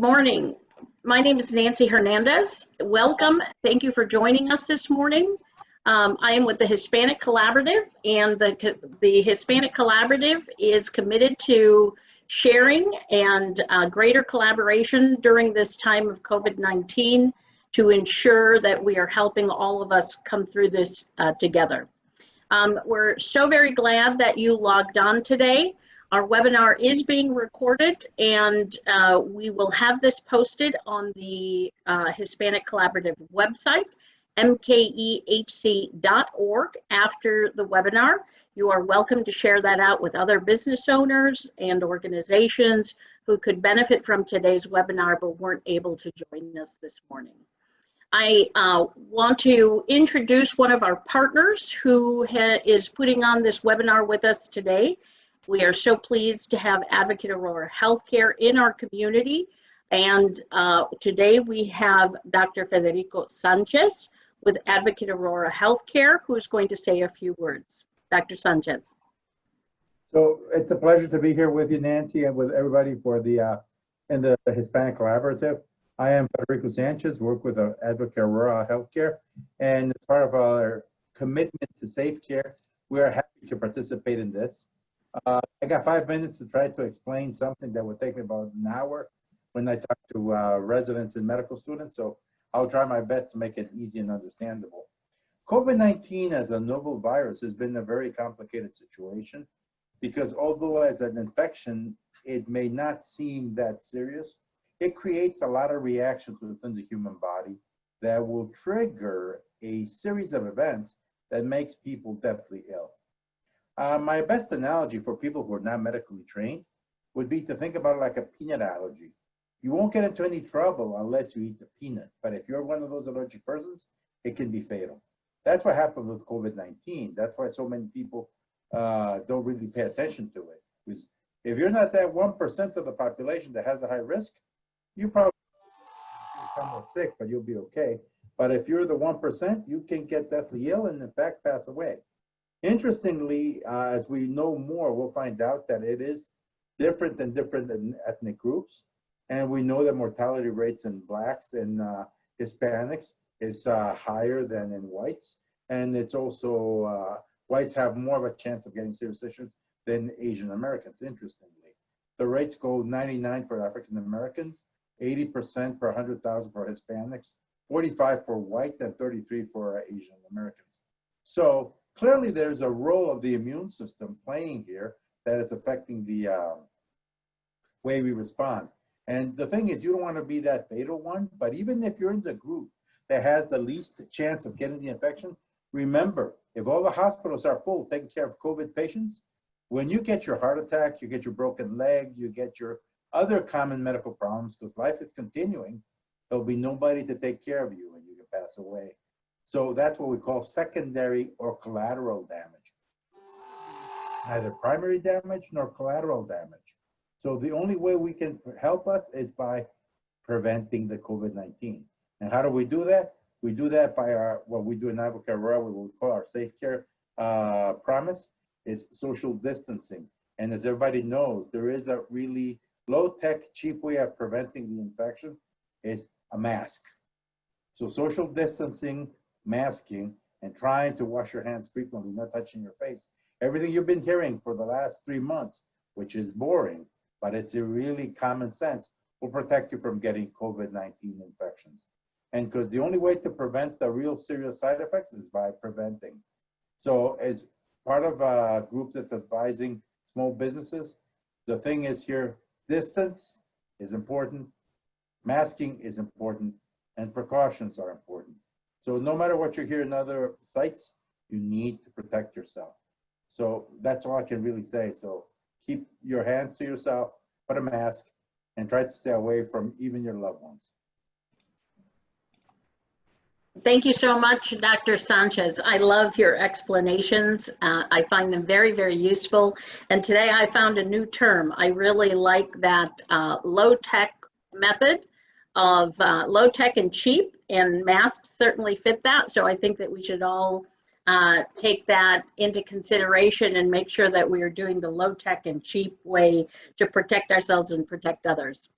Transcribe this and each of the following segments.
morning. My name is Nancy Hernandez. Welcome. Thank you for joining us this morning. I am with the Hispanic Collaborative, and the Hispanic Collaborative is committed to sharing and greater collaboration during this time of COVID-19 to ensure that we are helping all of us come through this together. We're so very glad that you logged on today. Our webinar is being recorded, and we will have this posted on the Hispanic Collaborative website, mkehc.org, after the webinar. You are welcome to share that out with other business owners and organizations who could benefit from today's webinar but weren't able to join us this morning. I want to introduce one of our partners who is putting on this webinar with us today. We are so pleased to have Advocate Aurora Healthcare in our community. And today we have Dr. Federico Sanchez with Advocate Aurora Healthcare, who is going to say a few words. Dr. Sanchez. So it's a pleasure to be here with you, Nancy, and with everybody for the in the Hispanic Collaborative. I am Federico Sanchez, work with Advocate Aurora Healthcare, and as part of our commitment to safe care, we are happy to participate in this. I got 5 minutes to try to explain something that would take me about an hour when I talk to residents and medical students, so I'll try my best to make it easy and understandable. COVID-19 as a novel virus has been a very complicated situation because although as an infection, it may not seem that serious, it creates a lot of reactions within the human body that will trigger a series of events that makes people deathly ill. My best analogy for people who are not medically trained would be to think about it like a peanut allergy. You won't get into any trouble unless you eat the peanut, but if you're one of those allergic persons, it can be fatal. That's what happened with COVID-19. That's why so many people don't really pay attention to it. Because if you're not that 1% of the population that has a high risk, you probably somewhat sick, but you'll be okay. But if you're the 1%, you can get deathly ill and in fact pass away. Interestingly, as we know more, we'll find out that it is different in different ethnic groups. And we know that mortality rates in Blacks and Hispanics is higher than in whites. And it's also, whites have more of a chance of getting serious issues than Asian Americans, interestingly. The rates go 99 for African Americans, 80% per 100,000 for Hispanics, 45 for white, and 33 for Asian Americans. So clearly there's a role of the immune system playing here that is affecting the way we respond. And the thing is, you don't want to be that fatal one, but even if you're in the group that has the least chance of getting the infection, remember, if all the hospitals are full taking care of COVID patients, when you get your heart attack, you get your broken leg, you get your other common medical problems, because life is continuing, there'll be nobody to take care of you and you can pass away. So that's what we call secondary or collateral damage. Neither primary damage nor collateral damage. So the only way we can help us is by preventing the COVID-19. And how do we do that? We do that by what we do in Advocate Aurora, what we call our safe care promise, is social distancing. And as everybody knows, there is a really low-tech, cheap way of preventing the infection is a mask. So social distancing, masking, and trying to wash your hands frequently, not touching your face. Everything you've been hearing for the last 3 months, which is boring, but it's a really common sense, will protect you from getting COVID-19 infections. And because the only way to prevent the real serious side effects is by preventing. So as part of a group that's advising small businesses, the thing is here, distance is important, masking is important, and precautions are important. So no matter what you hear in other sites, you need to protect yourself. So that's all I can really say. So keep your hands to yourself, put a mask, and try to stay away from even your loved ones. Thank you so much, Dr. Sanchez. I love your explanations. I find them very, very useful. And today I found a new term. I really like that low-tech method of low-tech and cheap, and masks certainly fit that. So I think that we should all take that into consideration and make sure that we are doing the low-tech and cheap way to protect ourselves and protect others.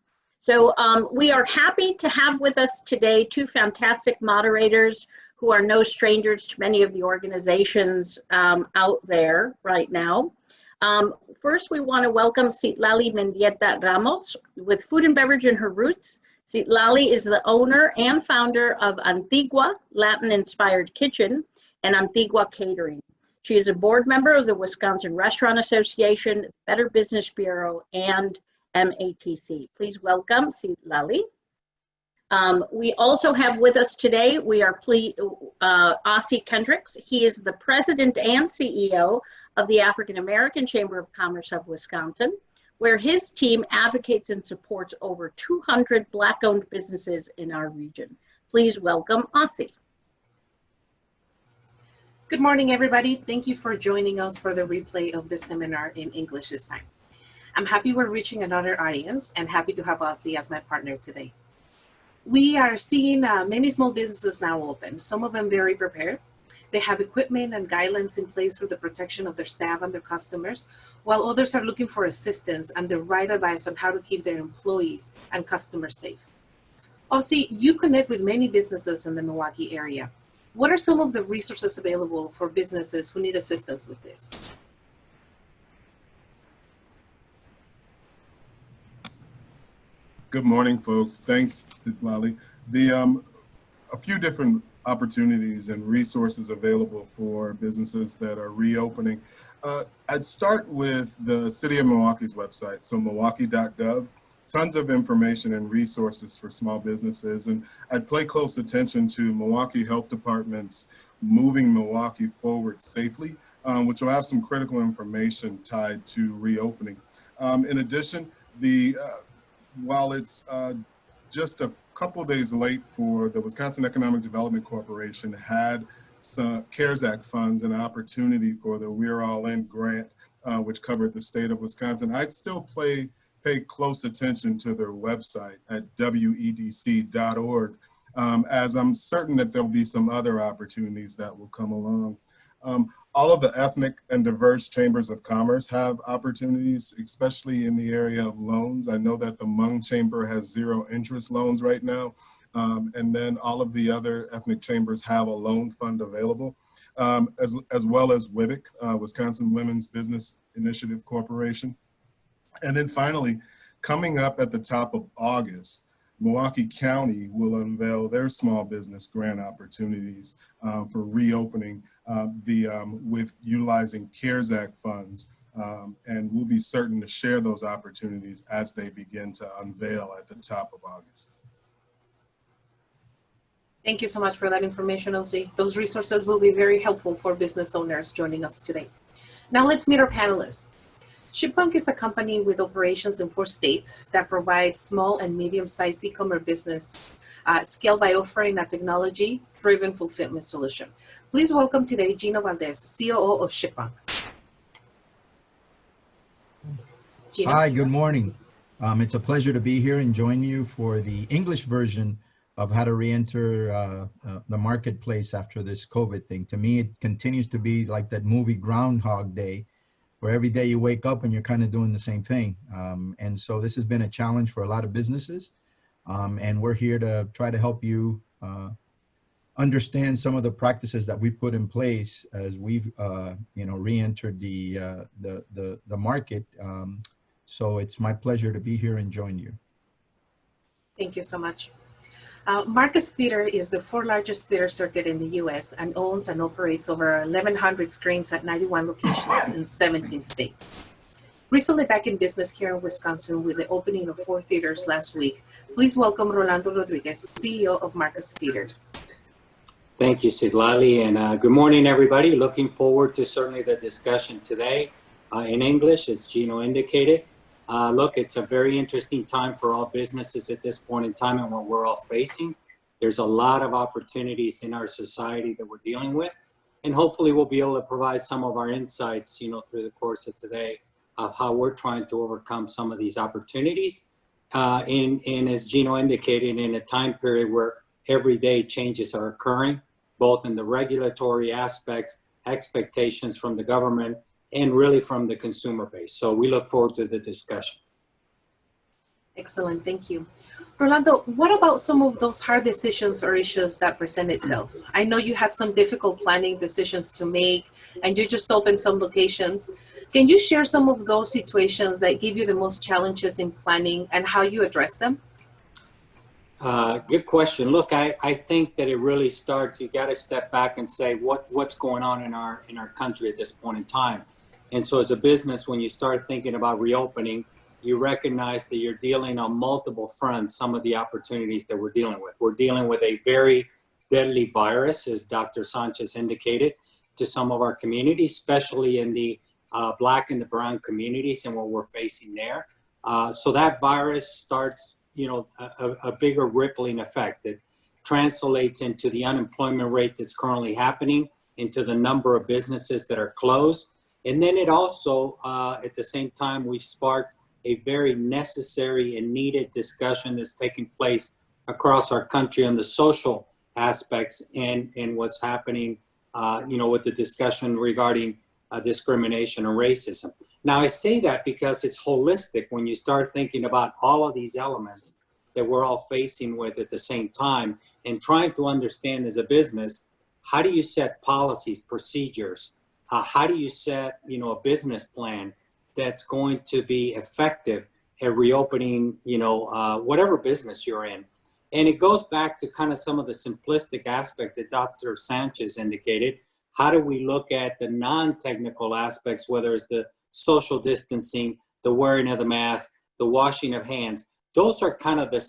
So we are happy to have with us today two fantastic moderators who are no strangers to many of the organizations out there right now. First, we want to welcome Citlali Mendieta Ramos with Food and Beverage in Her Roots. Citlali is the owner and founder of Antigua Latin-Inspired Kitchen and Antigua Catering. She is a board member of the Wisconsin Restaurant Association, Better Business Bureau, and MATC. Please welcome Citlali. We also have with us today, we are Ossie Kendricks. He is the president and CEO of the African American Chamber of Commerce of Wisconsin, where his team advocates and supports over 200 Black-owned businesses in our region. Please welcome Ossie. Good morning, everybody. Thank you for joining us for the replay of this seminar in English this time. I'm happy we're reaching another audience and happy to have Ossie as my partner today. We are seeing many small businesses now open, some of them very prepared. They have equipment and guidelines in place for the protection of their staff and their customers, while others are looking for assistance and the right advice on how to keep their employees and customers safe. Ossie, you connect with many businesses in the Milwaukee area. What are some of the resources available for businesses who need assistance with this? Good morning, folks. Thanks, Citlali. A few different opportunities and resources available for businesses that are reopening. I'd start with the City of Milwaukee's website, so milwaukee.gov. Tons of information and resources for small businesses. And I'd pay close attention to Milwaukee Health Department's Moving Milwaukee Forward Safely, which will have some critical information tied to reopening. In addition, while it's just a couple days late for the Wisconsin Economic Development Corporation had some CARES Act funds and an opportunity for the We're All In grant, which covered the state of Wisconsin, I'd still pay close attention to their website at wedc.org, as I'm certain that there'll be some other opportunities that will come along. All of the ethnic and diverse chambers of commerce have opportunities, especially in the area of loans. I know that the Hmong Chamber has zero interest loans right now. And then all of the other ethnic chambers have a loan fund available, as well as WWIC, Wisconsin Women's Business Initiative Corporation. And then finally, coming up at the top of August, Milwaukee County will unveil their small business grant opportunities for reopening with utilizing CARES Act funds. And we'll be certain to share those opportunities as they begin to unveil at the top of August. Thank you so much for that information, Ossie. Those resources will be very helpful for business owners joining us today. Now let's meet our panelists. ShipPunk is a company with operations in 4 states that provides small and medium-sized e-commerce business scaled by offering a technology-driven fulfillment solution. Please welcome today Gino Valdez, COO of ShipPunk. Gino. Hi, good morning. It's a pleasure to be here and join you for the English version of how to re-enter the marketplace after this COVID thing. To me, it continues to be like that movie Groundhog Day, where every day you wake up and you're kind of doing the same thing. And so this has been a challenge for a lot of businesses. And we're here to try to help you understand some of the practices that we put in place as we've re-entered the market. So it's my pleasure to be here and join you. Thank you so much. Marcus Theater is the 4th largest theater circuit in the U.S. and owns and operates over 1,100 screens at 91 locations in 17 states. Recently back in business here in Wisconsin with the opening of 4 theaters last week, please welcome Rolando Rodriguez, CEO of Marcus Theaters. Thank you, Citlali, and good morning, everybody. Looking forward to certainly the discussion today in English, as Gino indicated. Look, it's a very interesting time for all businesses at this point in time and what we're all facing. There's a lot of opportunities in our society that we're dealing with, and hopefully we'll be able to provide some of our insights, through the course of today of how we're trying to overcome some of these opportunities. And as Gino indicated, in a time period where everyday changes are occurring, both in the regulatory aspects, expectations from the government, and really from the consumer base. So we look forward to the discussion. Excellent, thank you. Rolando, what about some of those hard decisions or issues that present itself? I know you had some difficult planning decisions to make and you just opened some locations. Can you share some of those situations that give you the most challenges in planning and how you address them? Good question. Look, I think that it really starts, you got to step back and say what's going on in our country at this point in time. And so as a business, when you start thinking about reopening, you recognize that you're dealing on multiple fronts, some of the opportunities that we're dealing with. We're dealing with a very deadly virus, as Dr. Sanchez indicated, to some of our communities, especially in the Black and the brown communities and what we're facing there. So that virus starts a bigger rippling effect that translates into the unemployment rate that's currently happening, into the number of businesses that are closed. And then it also, at the same time, we sparked a very necessary and needed discussion that's taking place across our country on the social aspects and what's happening, with the discussion regarding discrimination and racism. Now, I say that because it's holistic when you start thinking about all of these elements that we're all facing with at the same time and trying to understand as a business, how do you set policies, procedures? How do you set, a business plan that's going to be effective at reopening, whatever business you're in? And it goes back to kind of some of the simplistic aspect that Dr. Sanchez indicated. How do we look at the non-technical aspects, whether it's the social distancing, the wearing of the mask, the washing of hands? Those are kind of the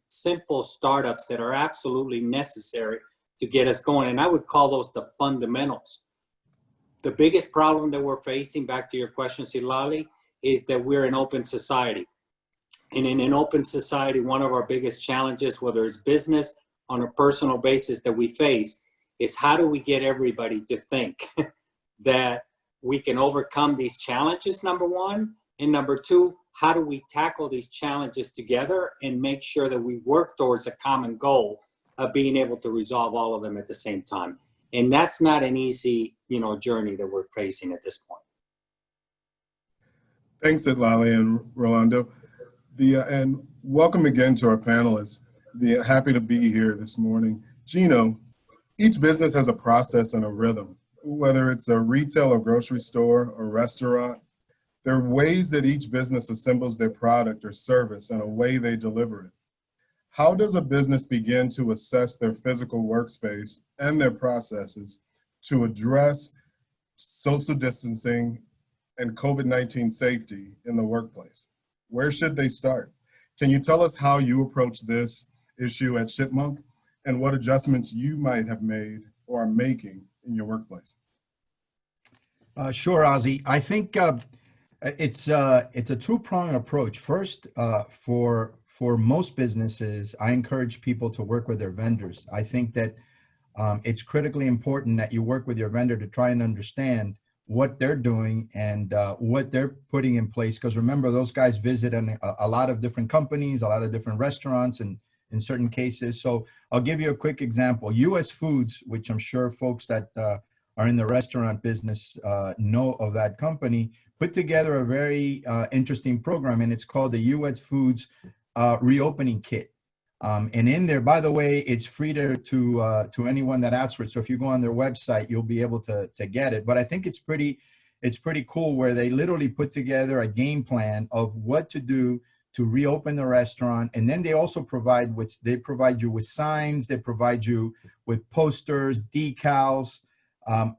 simple startups that are absolutely necessary to get us going. And I would call those the fundamentals. The biggest problem that we're facing, back to your question, Silali, is that we're an open society. And in an open society, one of our biggest challenges, whether it's business on a personal basis that we face, is how do we get everybody to think that we can overcome these challenges, number one, and number two, how do we tackle these challenges together and make sure that we work towards a common goal of being able to resolve all of them at the same time? And that's not an easy, journey that we're facing at this point. Thanks, Itlali and Rolando. And welcome again to our panelists. Happy to be here this morning. Gino, each business has a process and a rhythm, whether it's a retail or grocery store or restaurant. There are ways that each business assembles their product or service and a way they deliver it. How does a business begin to assess their physical workspace and their processes to address social distancing and COVID-19 safety in the workplace? Where should they start? Can you tell us how you approach this issue at Chipmunk and what adjustments you might have made or are making in your workplace? Sure, Ozzy. I think it's a two-pronged approach. First, for most businesses, I encourage people to work with their vendors. I think that it's critically important that you work with your vendor to try and understand what they're doing and what they're putting in place. Because remember, those guys visit a lot of different companies, a lot of different restaurants, and in certain cases. So I'll give you a quick example. US Foods, which I'm sure folks that are in the restaurant business know of that company, put together a very interesting program, and it's called the US Foods Reopening Kit. And in there, by the way, it's free to anyone that asks for it. So if you go on their website, you'll be able to get it. But I think it's pretty cool where they literally put together a game plan of what to do to reopen the restaurant. And then they also provide you with signs, they provide you with posters, decals,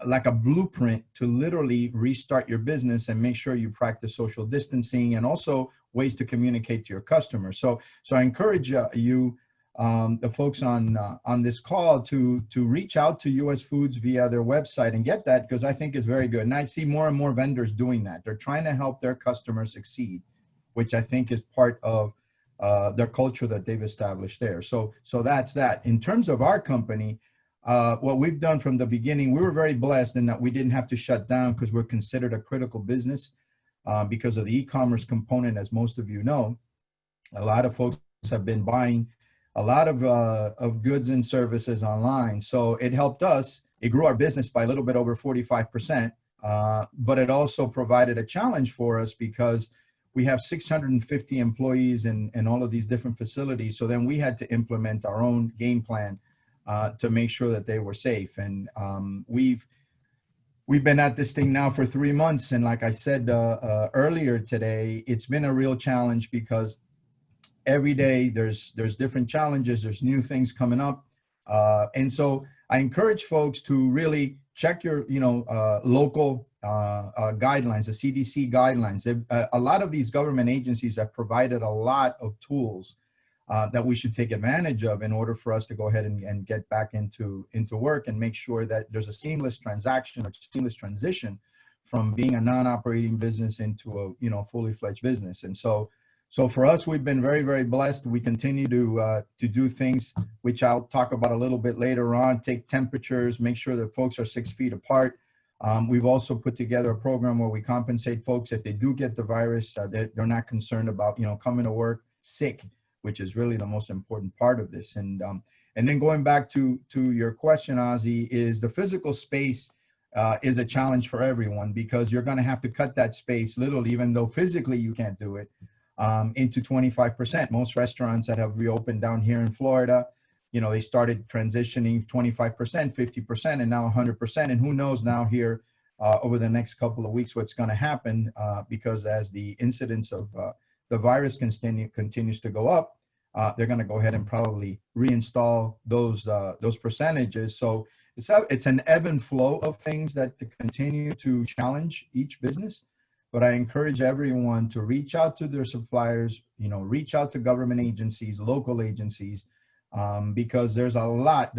like a blueprint to literally restart your business and make sure you practice social distancing and also ways to communicate to your customers. So I encourage you, the folks on this call, to reach out to US Foods via their website and get that, because I think it's very good. And I see more and more vendors doing that. They're trying to help their customers succeed, which I think is part of their culture that they've established there. So that's that. In terms of our company, what we've done from the beginning, we were very blessed in that we didn't have to shut down because we're considered a critical business because of the e-commerce component, as most of you know. A lot of folks have been buying a lot of goods and services online. So it helped us. It grew our business by a little bit over 45%, but it also provided a challenge for us because we have 650 employees in all of these different facilities. So then we had to implement our own game plan to make sure that they were safe. And we've been at this thing now for 3 months. And like I said earlier today, it's been a real challenge because every day there's different challenges, there's new things coming up. And so I encourage folks to really check your, local guidelines, the CDC guidelines. A lot of these government agencies have provided a lot of tools that we should take advantage of in order for us to go ahead and get back into work and make sure that there's a seamless transaction or seamless transition from being a non-operating business into a fully fledged business. And so for us, we've been very, very blessed. We continue to do things which I'll talk about a little bit later on, take temperatures, make sure that folks are 6 feet apart. We've also put together a program where we compensate folks if they do get the virus, they're not concerned about, coming to work sick, which is really the most important part of this. And then going back to your question, Ozzy, is the physical space is a challenge for everyone because you're going to have to cut that space literally, even though physically you can't do it, into 25%. Most restaurants that have reopened down here in Florida, they started transitioning 25%, 50%, and now 100%. And who knows now here over the next couple of weeks what's going to happen because as the incidence of the virus continues to go up, they're going to go ahead and probably reinstall those percentages. So it's an ebb and flow of things that continue to challenge each business. But I encourage everyone to reach out to their suppliers, reach out to government agencies, local agencies, because there's a lot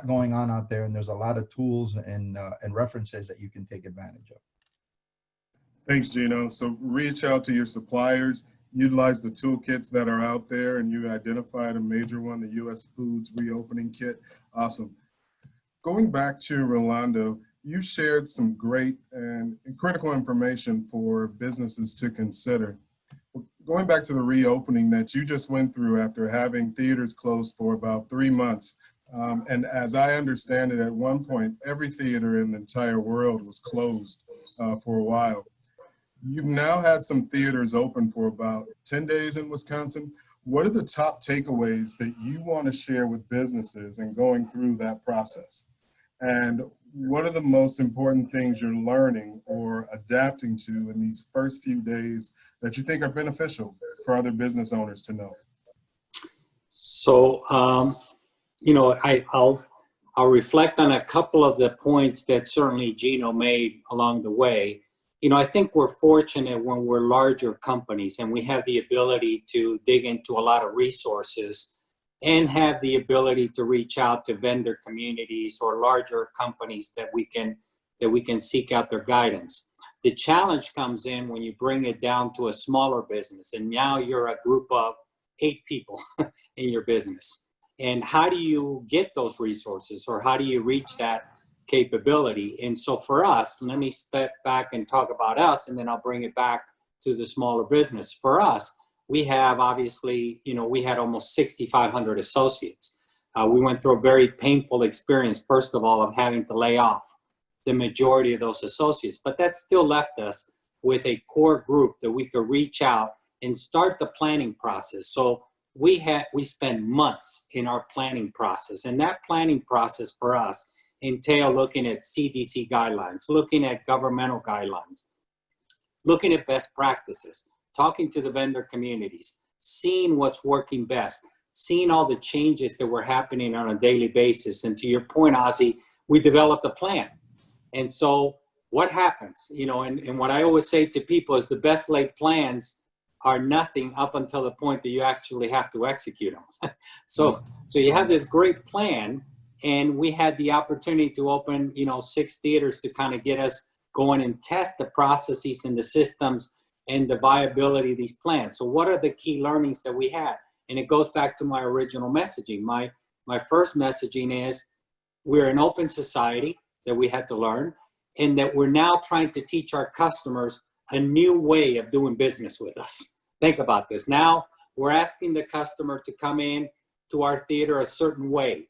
going on out there, and there's a lot of tools and references that you can take advantage of. Thanks, Gino. So reach out to your suppliers, utilize the toolkits that are out there, and you identified a major one, the U.S. Foods Reopening Kit. Awesome. Going back to Rolando, you shared some great and critical information for businesses to consider. Going back to the reopening that you just went through after having theaters closed for about 3 months, and as I understand it, at one point, every theater in the entire world was closed for a while. You've now had some theaters open for about 10 days in Wisconsin. What are the top takeaways that you want to share with businesses in going through that process? And what are the most important things you're learning or adapting to in these first few days that you think are beneficial for other business owners to know? So, I'll reflect on a couple of the points that certainly Gino made along the way. I think we're fortunate when we're larger companies and we have the ability to dig into a lot of resources and have the ability to reach out to vendor communities or larger companies that we can seek out their guidance. The challenge comes in when you bring it down to a smaller business, and now you're a group of 8 people in your business. And how do you get those resources, or how do you reach that capability? And so for us, let me step back and talk about us, and then I'll bring it back to the smaller business. For us, we have obviously, we had almost 6,500 associates. We went through a very painful experience, first of all, of having to lay off the majority of those associates, but that still left us with a core group that we could reach out and start the planning process. So we spent months in our planning process, and that planning process for us entailed looking at CDC guidelines, looking at governmental guidelines, looking at best practices, talking to the vendor communities, seeing what's working best, seeing all the changes that were happening on a daily basis. And to your point, Ozzy, we developed a plan. And so what happens, and what I always say to people is the best laid plans are nothing up until the point that you actually have to execute them. So you have this great plan, and we had the opportunity to open, 6 theaters to kind of get us going and test the processes and the systems and the viability of these plans. So what are the key learnings that we had? And it goes back to my original messaging. My first messaging is we're an open society that we had to learn, and that we're now trying to teach our customers a new way of doing business with us. Think about this. Now we're asking the customer to come in to our theater a certain way,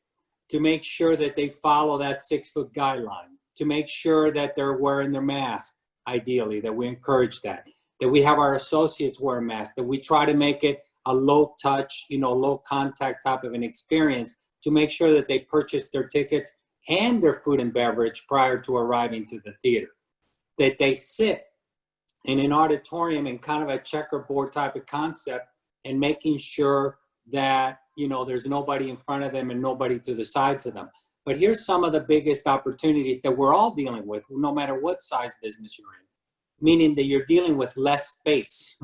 to make sure that they follow that 6-foot guideline, to make sure that they're wearing their mask, ideally, that we encourage that that we have our associates wear masks, that we try to make it a low touch, low contact type of an experience to make sure that they purchase their tickets and their food and beverage prior to arriving to the theater. That they sit in an auditorium in kind of a checkerboard type of concept and making sure that, there's nobody in front of them and nobody to the sides of them. But here's some of the biggest opportunities that we're all dealing with, no matter what size business you're in, meaning that you're dealing with less space,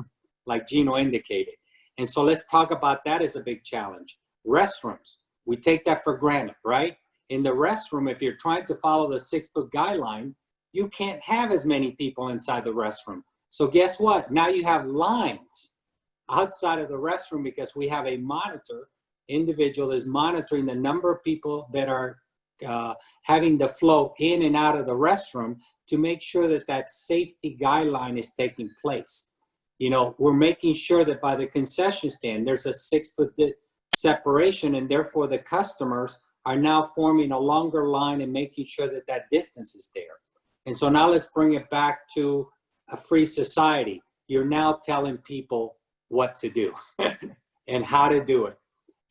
like Gino indicated. And so let's talk about that as a big challenge. Restrooms, we take that for granted, right? In the restroom, if you're trying to follow the 6-foot guideline, you can't have as many people inside the restroom. So guess what? Now you have lines outside of the restroom because we have a individual is monitoring the number of people that are having the flow in and out of the restroom to make sure that that safety guideline is taking place. We're making sure that by the concession stand, there's a 6-foot separation, and therefore the customers are now forming a longer line and making sure that that distance is there. And so now let's bring it back to a free society. You're now telling people what to do and how to do it.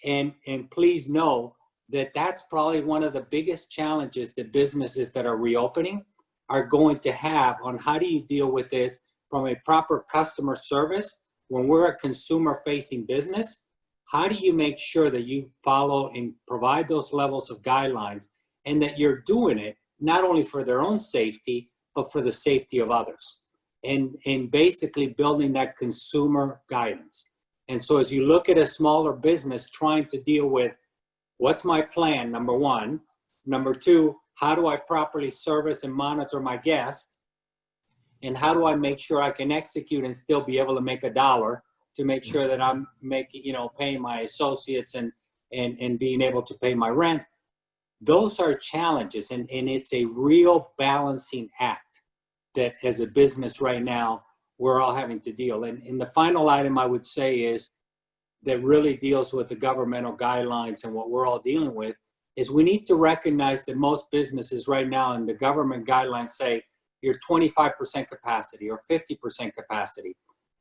And please know that that's probably one of the biggest challenges that businesses that are reopening are going to have on how do you deal with this from a proper customer service. When we're a consumer-facing business, how do you make sure that you follow and provide those levels of guidelines and that you're doing it not only for their own safety, but for the safety of others? And basically building that consumer guidance. And so as you look at a smaller business trying to deal with what's my plan, number one. Number two, how do I properly service and monitor my guests? And how do I make sure I can execute and still be able to make a dollar to make sure that I'm making, paying my associates and being able to pay my rent? Those are challenges, and it's a real balancing act that as a business right now, we're all having to deal. And the final item I would say is that really deals with the governmental guidelines and what we're all dealing with is we need to recognize that most businesses right now in the government guidelines say you're 25% capacity or 50% capacity.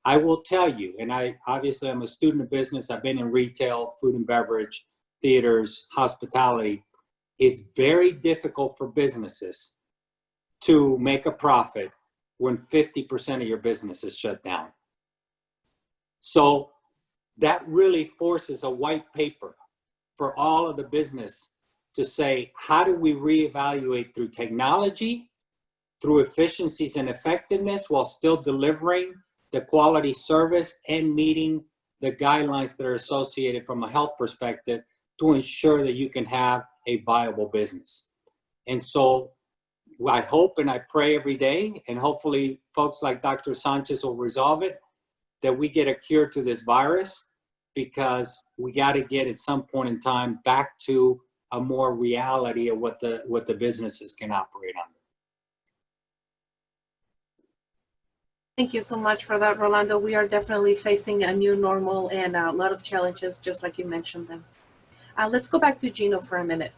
I will tell you, and obviously I'm a student of business. I've been in retail, food and beverage, theaters, hospitality. It's very difficult for businesses to make a profit when 50% of your business is shut down. So that really forces a white paper for all of the business to say, how do we reevaluate through technology, through efficiencies and effectiveness while still delivering the quality service and meeting the guidelines that are associated from a health perspective to ensure that you can have a viable business. And so I hope and I pray every day, and hopefully folks like Dr. Sanchez will resolve it, that we get a cure to this virus, because we got to get at some point in time back to a more reality of what the businesses can operate under. Thank you so much for that, Rolando. We are definitely facing a new normal and a lot of challenges, just like you mentioned them. Let's go back to Gino for a minute.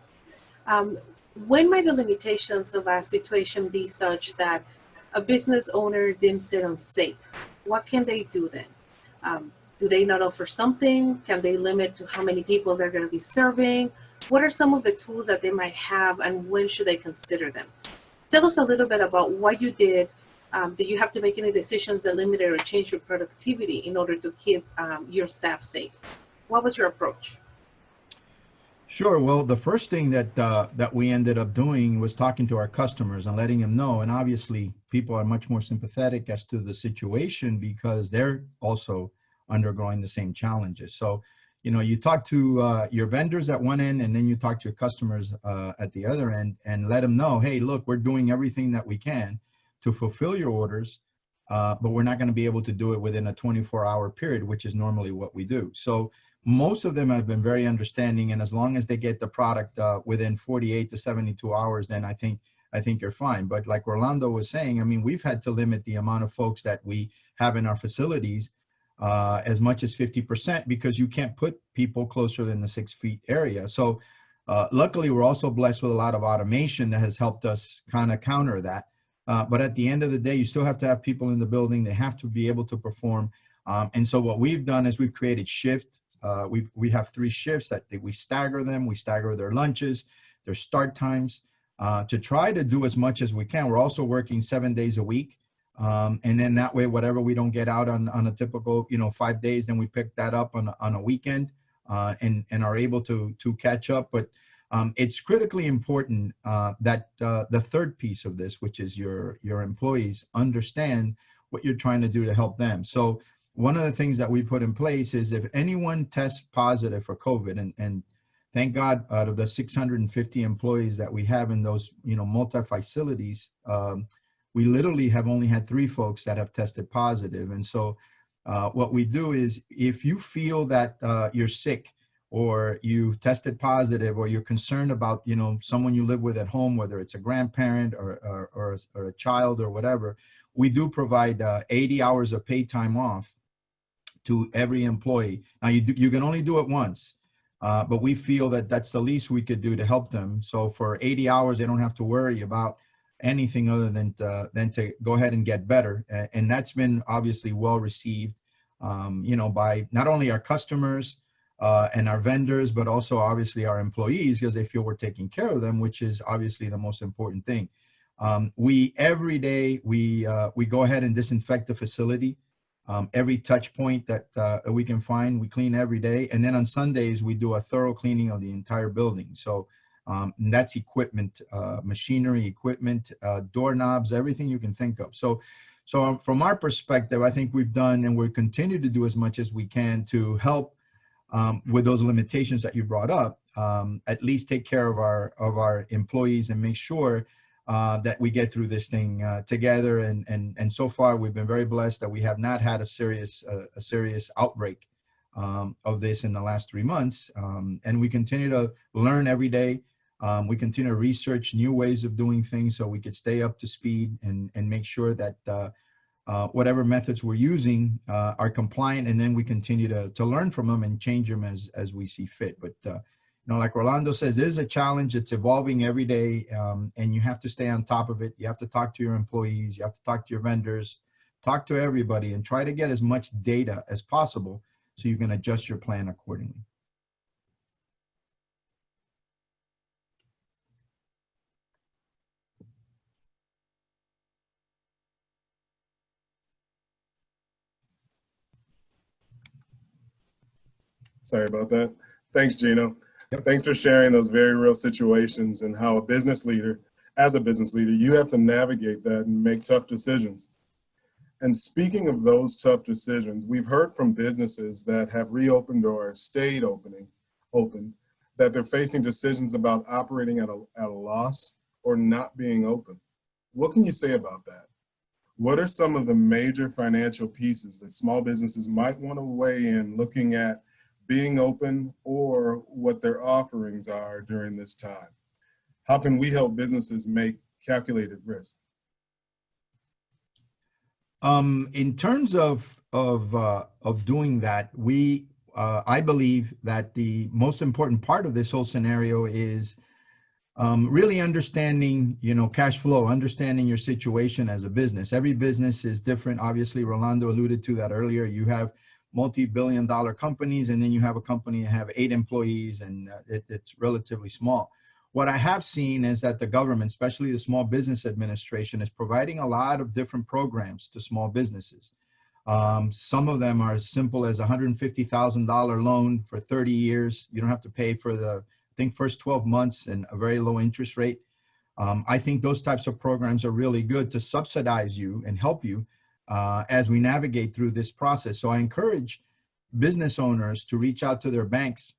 When might the limitations of a situation be such that a business owner deems it unsafe? What can they do then? Do they not offer something? Can they limit to how many people they're going to be serving? What are some of the tools that they might have, and when should they consider them? Tell us a little bit about what you did. Did you have to make any decisions that limited or changed your productivity in order to keep your staff safe? What was your approach? Sure. Well, the first thing that we ended up doing was talking to our customers and letting them know. And obviously, people are much more sympathetic as to the situation because they're also undergoing the same challenges. So, you talk to your vendors at one end, and then you talk to your customers at the other end, and let them know, hey, look, we're doing everything that we can to fulfill your orders, but we're not going to be able to do it within a 24-hour period, which is normally what we do. So most of them have been very understanding, and as long as they get the product within 48 to 72 hours, then I think you're fine. But like Rolando was saying, I mean, we've had to limit the amount of folks that we have in our facilities as much as 50%, because you can't put people closer than the 6 feet area. So luckily, we're also blessed with a lot of automation that has helped us kind of counter that. But at the end of the day, you still have to have people in the building. They have to be able to perform. And so what we've done is we've created shift. We have 3 shifts that we stagger them. We stagger their lunches, their start times, to try to do as much as we can. We're also working 7 days a week. And then that way, whatever we don't get out on a typical, 5 days, then we pick that up on a weekend, and are able to catch up. But it's critically important that the third piece of this, which is your employees, understand what you're trying to do to help them. So one of the things that we put in place is if anyone tests positive for COVID, and thank God, out of the 650 employees that we have in those, multi-facilities, we literally have only had 3 folks that have tested positive. And so what we do is if you feel that you're sick, or you tested positive, or you're concerned about, someone you live with at home, whether it's a grandparent or a child or whatever, we do provide 80 hours of paid time off to every employee. Now, you can only do it once, but we feel that that's the least we could do to help them. So for 80 hours, they don't have to worry about anything other than to go ahead and get better. And that's been obviously well received, by not only our customers, and our vendors, but also obviously our employees, because they feel we're taking care of them, which is obviously the most important thing. Every day we go ahead and disinfect the facility. Every touch point that we can find, we clean every day. And then on Sundays, we do a thorough cleaning of the entire building. So that's equipment, machinery, equipment, doorknobs, everything you can think of. So from our perspective, I think we've done, and we'll continue to do as much as we can to help with those limitations that you brought up, at least take care of our employees and make sure that we get through this thing together. And so far, we've been very blessed that we have not had a serious outbreak of this in the last 3 months. And we continue to learn every day. We continue to research new ways of doing things so we could stay up to speed and make sure that whatever methods we're using are compliant, and then we continue to learn from them and change them as we see fit. But like Rolando says, it is a challenge. It's evolving every day, and you have to stay on top of it. You have to talk to your employees. You have to talk to your vendors, talk to everybody, and try to get as much data as possible so you can adjust your plan accordingly. Sorry about that. Thanks, Gino. Yep. Thanks for sharing those very real situations and how as a business leader, you have to navigate that and make tough decisions. And speaking of those tough decisions, we've heard from businesses that have reopened or stayed open, that they're facing decisions about operating at a loss or not being open. What can you say about that? What are some of the major financial pieces that small businesses might want to weigh in looking at being open or what their offerings are during this time? How can we help businesses make calculated risk? In terms of doing that, I believe that the most important part of this whole scenario is really understanding, cash flow, understanding your situation as a business. Every business is different. Obviously, Rolando alluded to that earlier. You have multi-billion-dollar companies, and then you have a company that have 8 employees, and it's relatively small. What I have seen is that the government, especially the Small Business Administration, is providing a lot of different programs to small businesses. Some of them are as simple as $150,000 loan for 30 years. You don't have to pay for the, first 12 months and a very low interest rate. I think those types of programs are really good to subsidize you and help you as we navigate through this process. So I encourage business owners to reach out to their banks,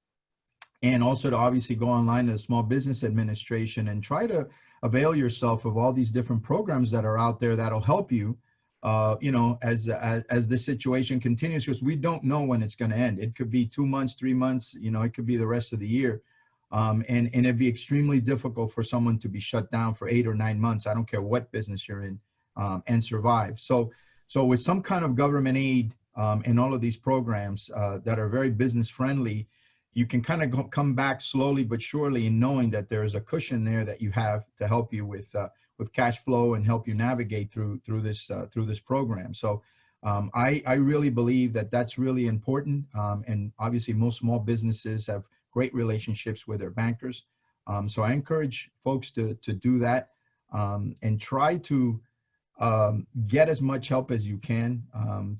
and also to obviously go online to the Small Business Administration and try to avail yourself of all these different programs that are out there that'll help you, as this situation continues, because we don't know when it's going to end. It could be 2 months, 3 months, it could be the rest of the year. And it'd be extremely difficult for someone to be shut down for 8 or 9 months. I don't care what business you're in, and survive. So with some kind of government aid and all of these programs that are very business friendly, you can kind of come back slowly but surely, in knowing that there is a cushion there that you have to help you with with cash flow and help you navigate through this program. So I really believe that that's really important. And obviously most small businesses have great relationships with their bankers. So I encourage folks to do that and try to get as much help as you can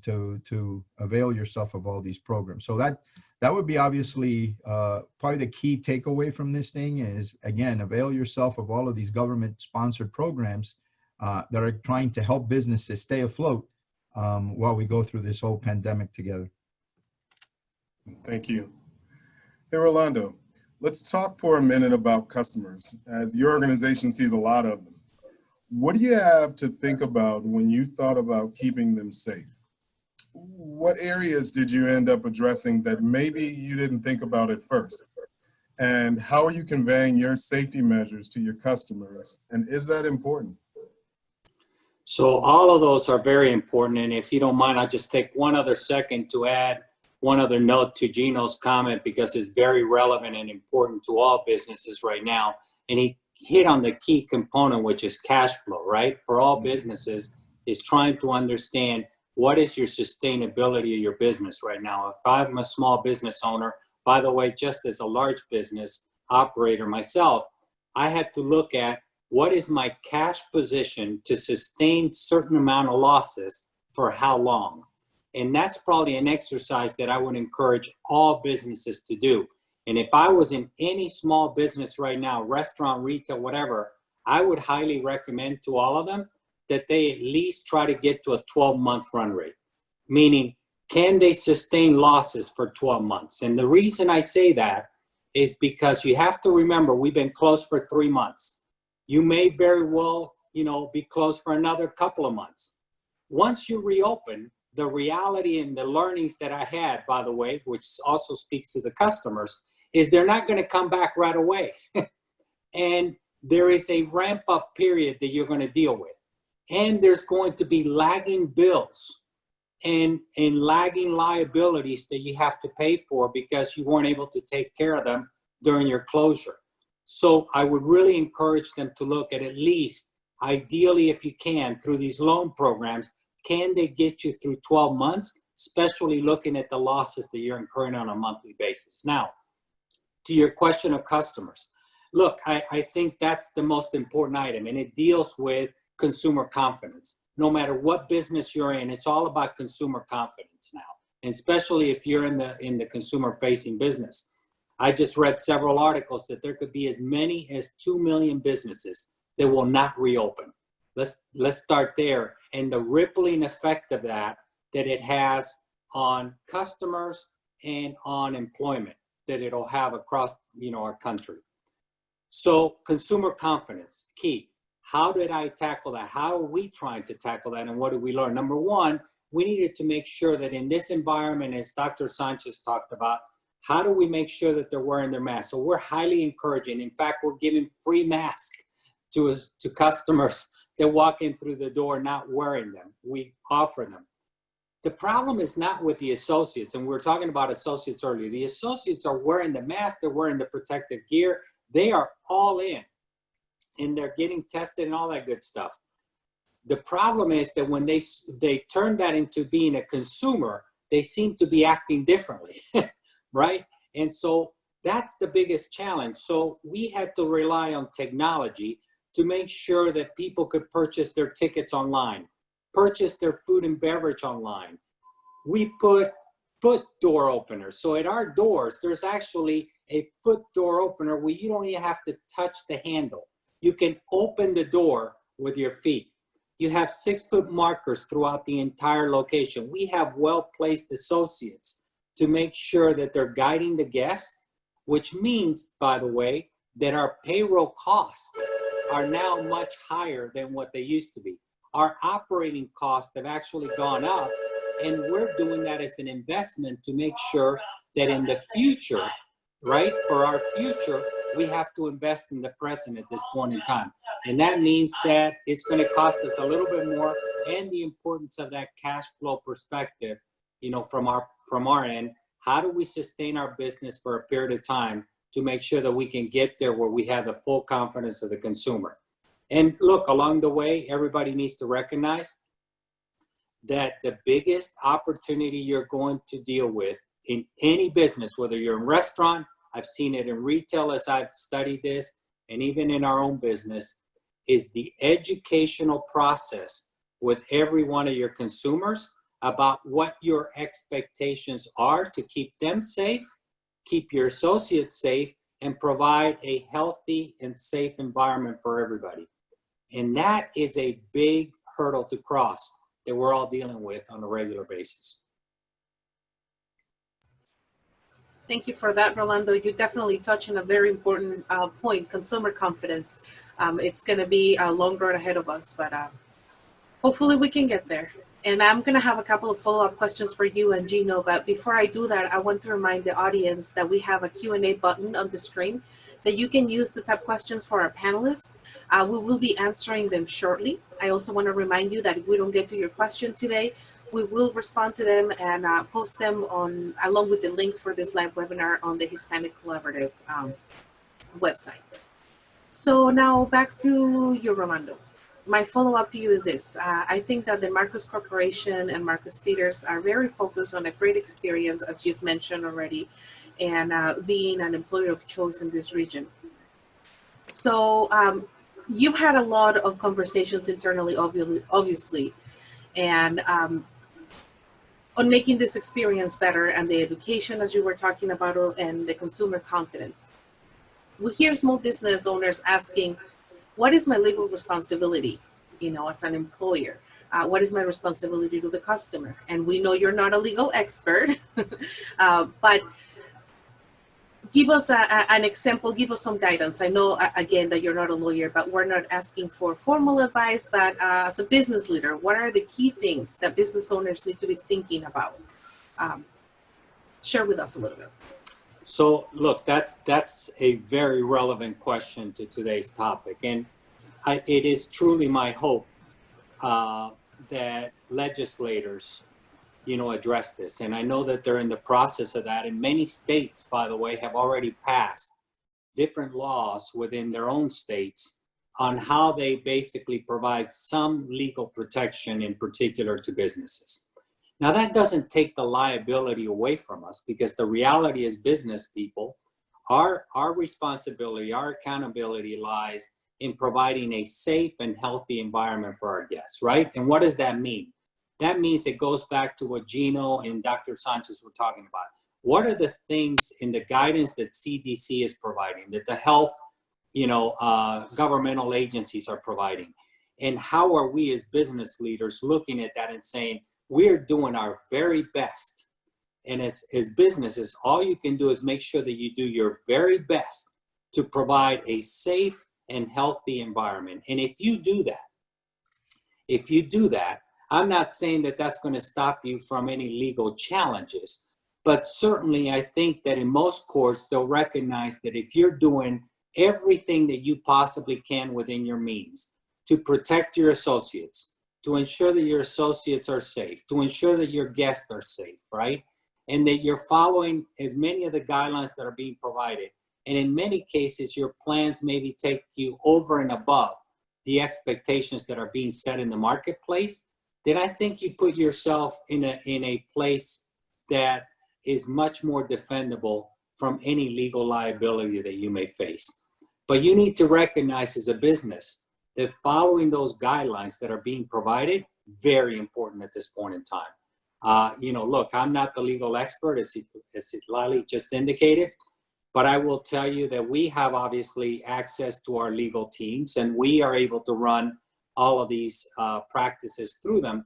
to avail yourself of all these programs. So that would be obviously probably the key takeaway from this thing is, again, avail yourself of all of these government-sponsored programs that are trying to help businesses stay afloat while we go through this whole pandemic together. Thank you. Hey, Rolando, let's talk for a minute about customers, as your organization sees a lot of them. What do you have to think about when you thought about keeping them safe? What areas did you end up addressing that maybe you didn't think about at first? And how are you conveying your safety measures to your customers? And is that important? So all of those are very important. And if you don't mind, I'll just take one other second to add one other note to Gino's comment, because it's very relevant and important to all businesses right now. And he hit on the key component, which is cash flow, right? For all businesses, is trying to understand what is your sustainability of your business right now. If I'm a small business owner, by the way, just as a large business operator myself, I had to look at what is my cash position to sustain certain amount of losses for how long. And that's probably an exercise that I would encourage all businesses to do. And if I was in any small business right now, restaurant, retail, whatever, I would highly recommend to all of them that they at least try to get to a 12-month run rate. Meaning, can they sustain losses for 12 months? And the reason I say that is because you have to remember, we've been closed for 3 months. You may very well, be closed for another couple of months. Once you reopen, the reality and the learnings that I had, by the way, which also speaks to the customers, is they're not going to come back right away. And there is a ramp up period that you're going to deal with. And there's going to be lagging bills and lagging liabilities that you have to pay for because you weren't able to take care of them during your closure. So I would really encourage them to look at least, ideally if you can, through these loan programs, can they get you through 12 months, especially looking at the losses that you're incurring on a monthly basis. Now, to your question of customers, look, I think that's the most important item, and it deals with consumer confidence. No matter what business you're in, it's all about consumer confidence now, and especially if you're in the consumer-facing business. I just read several articles that there could be as many as 2 million businesses that will not reopen. Let's start there, and the rippling effect of that it has on customers and on employment that it'll have across our country. So consumer confidence, key. How did I tackle that? How are we trying to tackle that, and what did we learn? Number one, we needed to make sure that in this environment, as Dr. Sanchez talked about, how do we make sure that they're wearing their masks? So we're highly encouraging. In fact, we're giving free masks to customers that walk in through the door not wearing them. We offer them. The problem is not with the associates, and we were talking about associates earlier. The associates are wearing the mask, they're wearing the protective gear, they are all in, and they're getting tested and all that good stuff. The problem is that when they turn that into being a consumer, they seem to be acting differently, right? And so that's the biggest challenge. So we had to rely on technology to make sure that people could purchase their tickets online, purchase their food and beverage online. We put foot door openers. So at our doors, there's actually a foot door opener where you don't even have to touch the handle. You can open the door with your feet. You have 6-foot markers throughout the entire location. We have well-placed associates to make sure that they're guiding the guests, which means, by the way, that our payroll costs are now much higher than what they used to be. Our operating costs have actually gone up, and we're doing that as an investment to make sure that in the future, right, for our future, we have to invest in the present at this point in time. And that means that it's going to cost us a little bit more, and the importance of that cash flow perspective, from our end. How do we sustain our business for a period of time to make sure that we can get there where we have the full confidence of the consumer? And look, along the way, everybody needs to recognize that the biggest opportunity you're going to deal with in any business, whether you're in restaurant, I've seen it in retail as I've studied this, and even in our own business, is the educational process with every one of your consumers about what your expectations are to keep them safe, keep your associates safe, and provide a healthy and safe environment for everybody. And that is a big hurdle to cross that we're all dealing with on a regular basis. Thank you for that, Rolando. You definitely touch on a very important point, consumer confidence. It's going to be a long road ahead of us, but hopefully we can get there. And I'm going to have a couple of follow-up questions for you and Gino, but before I do that, I want to remind the audience that we have a Q&A button on the screen that you can use to type questions for our panelists. We will be answering them shortly. I also want to remind you that if we don't get to your question today, we will respond to them and post them on along with the link for this live webinar on the Hispanic Collaborative website. So now back to you, Rolando. My follow-up to you is this. I think that the Marcus Corporation and Marcus Theaters are very focused on a great experience, as you've mentioned already, and being an employer of choice in this region. So you've had a lot of conversations internally, obviously, and on making this experience better and the education, as you were talking about, and the consumer confidence. We hear small business owners asking, what is my legal responsibility, as an employer? What is my responsibility to the customer? And we know you're not a legal expert, but give us an example, give us some guidance. I know, again, that you're not a lawyer, but we're not asking for formal advice, but as a business leader, what are the key things that business owners need to be thinking about? Share with us a little bit. So look, that's a very relevant question to today's topic. And it is truly my hope that legislators, address this. And I know that they're in the process of that. And many states, by the way, have already passed different laws within their own states on how they basically provide some legal protection in particular to businesses. Now, that doesn't take the liability away from us, because the reality is, business people, our responsibility, our accountability lies in providing a safe and healthy environment for our guests, right? And what does that mean? That means it goes back to what Gino and Dr. Sanchez were talking about. What are the things in the guidance that CDC is providing, that the health, governmental agencies are providing? And how are we as business leaders looking at that and saying, we're doing our very best? And as businesses, all you can do is make sure that you do your very best to provide a safe and healthy environment. And if you do that, I'm not saying that that's going to stop you from any legal challenges, but certainly I think that in most courts, they'll recognize that if you're doing everything that you possibly can within your means to protect your associates, to ensure that your associates are safe, to ensure that your guests are safe, right? And that you're following as many of the guidelines that are being provided. And in many cases, your plans maybe take you over and above the expectations that are being set in the marketplace. Then I think you put yourself in a place that is much more defendable from any legal liability that you may face. But you need to recognize as a business that following those guidelines that are being provided, very important at this point in time. Look, I'm not the legal expert, as Lali just indicated, but I will tell you that we have obviously access to our legal teams, and we are able to run all of these practices through them.